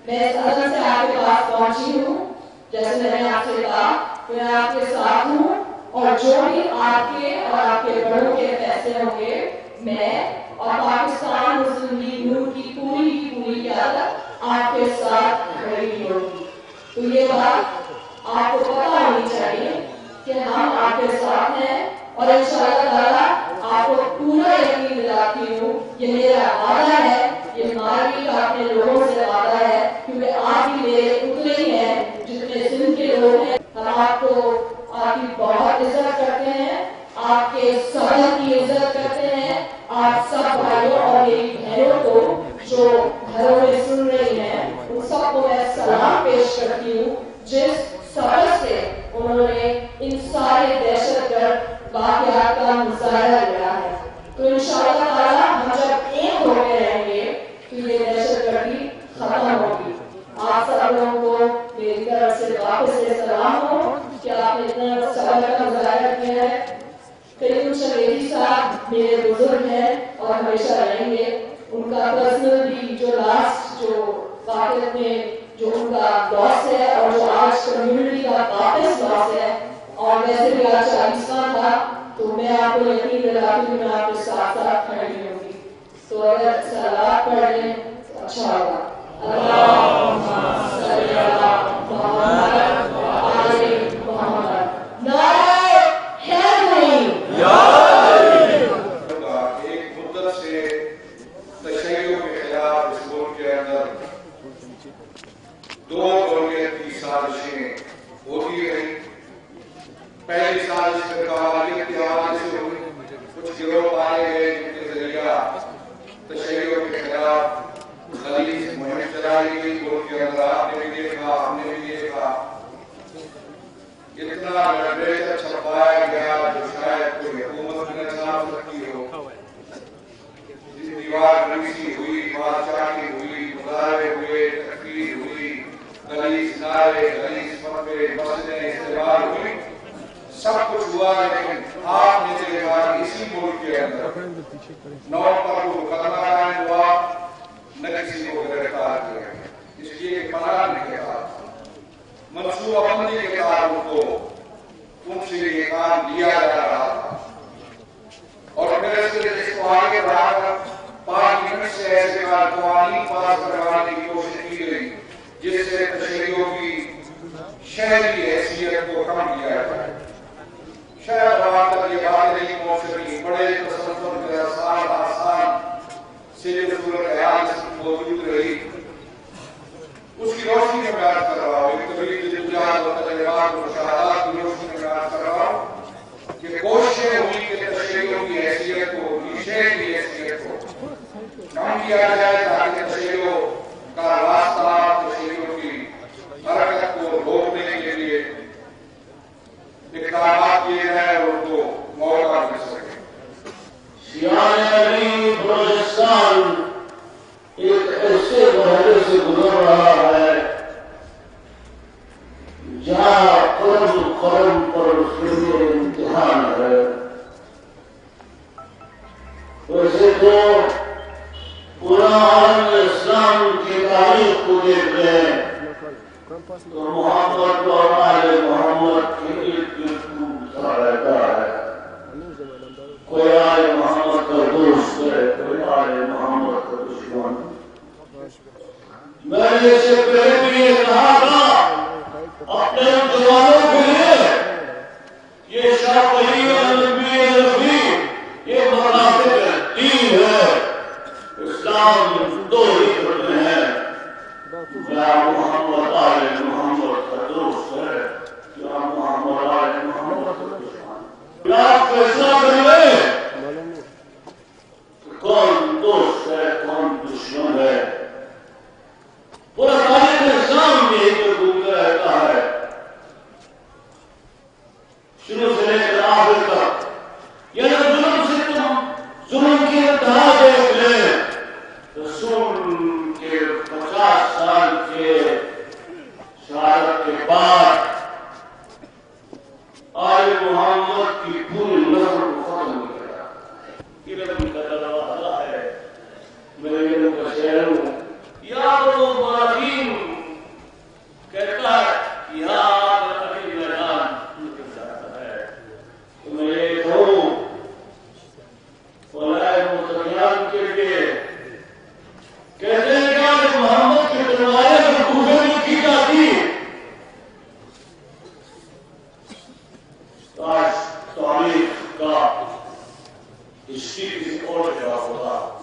मैं इस अदब से आपके पास पहुंची हूँ, जैसे मैंने आपसे कहा कि मैं आपके साथ हूँ और जो भी आपके और आपके बड़ों के फैसले होंगे, मैं और पाकिस्तान मुस्लिम लीग नून की पूरी क़यादत आपके साथ खड़ी होगी। तो ये बात आपको पता होनी चाहिए कि हम आपके साथ हैं और इंशाअल्लाह ताला आपको पूरा यकीन दिलाती हूँ, ये मेरा वादा है, ये मार्गी का अपने लोगों से वादा है, क्योंकि आप ही मेरे उतने ही हैं जितने सिंध के लोग हैं। हम आपको आपकी बहुत इज्जत करते हैं, आपके सदर की इज्जत करते हैं। आप सब भाइयों और मेरी बहनों को जो घरों में सुन रही हैं, उन सबको मैं सलाम पेश करती हूँ, जिस सबर से उन्होंने इन सारे दहशतगर्द वाक़यात का मुजाहिरा किया है। तो इंशाअल्लाह ताला हम जब एक होकर रहेंगे तो ये दहशतगर्दी खत्म होगी। आप सब लोगों को मेरी तरफ से वापस से सलाम हो कि आपने इतना सबर का मुजाहिरा किया है। करीम शरीफ साहब मेरे बुजुर्ग हैं और हमेशा रहेंगे। उनका पर्सनल भी जो लास्ट जो वाक़यात में जो उनका लॉस है और जो आज कम्युनिटी का वापस लॉस है, और वैसे भी आज 40वां था, तो मैं आपको यकीन दिलाती हूँ मैं आपके साथ साथ खड़ी होंगी। तो अगर सलात पढ़ लें तो अच्छा होगा। अल्लाहुम्मा सल्ली अला मुहम्मद व आले मुहम्मद। नारे हैदरी या एक मुद्दत से तशय्युअ के खिलाफ इस मुल्क के अंदर दो दौलत की साजिशें होती रही। पहली साजिश कवालियत के हवाले से हुई, कुछ गिरोह पाए गए जिनके जरिया तशय्युअ के खिलाफ गलीज मुहिम चलाई गई। मुल्क के अंदर आपने भी देखा, हमने भी देखा, इतना लिटरेचर छपाया गया जो शायद कोई हुकूमत भी न छाप सकती हो। दीवार नवीसी हुई, बादशाही हुई, मुजाहरे हुए, तकरीर हुई, गलीज नारे, गलीज फतवे, मस्जिदें इस्तेमाल हुई, सब कुछ हुआ। लेकिन आपने देखा इसी मुल्क के अंदर 9 पर मुकदमा कायम हुआ, न किसी को गिरफ्तार किया गया, इसलिए पनाह नहीं किया। मंसूबाबंदी के कारण को उनसे ये काम लिया जा रहा था और फिर इसको आगे बढ़ाकर पार्लियामेंट से ऐसे कानून पास करवाने की कोशिश की गई जिससे तशय्युअ की शहरी हैसियत को कम किया जाए। शायद तक ये बातें नहीं पहुंच सकी, बड़े तसल्लुत के आसान से जो सूरत हाल मौजूद रही उसकी रोशनी में बयान कर रहा हूँ। एक तबलीग जद्दोजहद और तजर्बात और मुशाहदात की रोशनी में बयान कर रहा हूँ कि कोशिशें हुई कि तशय्युअ की हैसियत को, शहर की हैसियत को कम किया जाए ताकि तशय्युअ का रास्ता, तशय्युअ की हरकत को रोकने के लिए इक़दामात किए जाए और उनको मौका मिल सके। सियानी बलूचिस्तान एक ऐसे मरहले से गुजर रहा है जहाँ कदम पर उसके लिए इम्तिहान है। वैसे तो पूरा आलम इस्लाम की तारीख को देख लें तो मोहम्मद और आले मोहम्मद के इर्द गिर्द घूमता रहता है। कोई आले मोहम्मद का दोस्त है, कोई आले मोहम्मद का दुश्मन। मैंने इससे पहले भी ये कहा था अपने जवानों के लिए, ये शाफ़ी नबी रफ़ी ये मनासिब दीन है। इस्लाम दो ही फर्ज़ हैं, या मोहम्मद आले मोहम्मद का दोस्त है या मोहम्मद आले मोहम्मद का दुश्मन। आप फैसला कर लें कौन दोस्त है कौन दुश्मन है। पूरा तारीख़ इस्लाम यही पर घूमता रहता है, शुरू से लेकर आखिर तक। यदि जुल्म से तुम जुल्म की इंतहा देख लें, रसूल के 50 साल के शहादत के बाद आले मोहम्मद की पूरी नस्ल को खत्म हो गया। इल्म का दरवाजा है, मैं इल्म का शहर हूँ। या तो کہتے ہیں کہ محمد کے دروازے پر کوفے میں کی جاتی آج تاریخ کا اس کی کسی اور جگہ ہوتا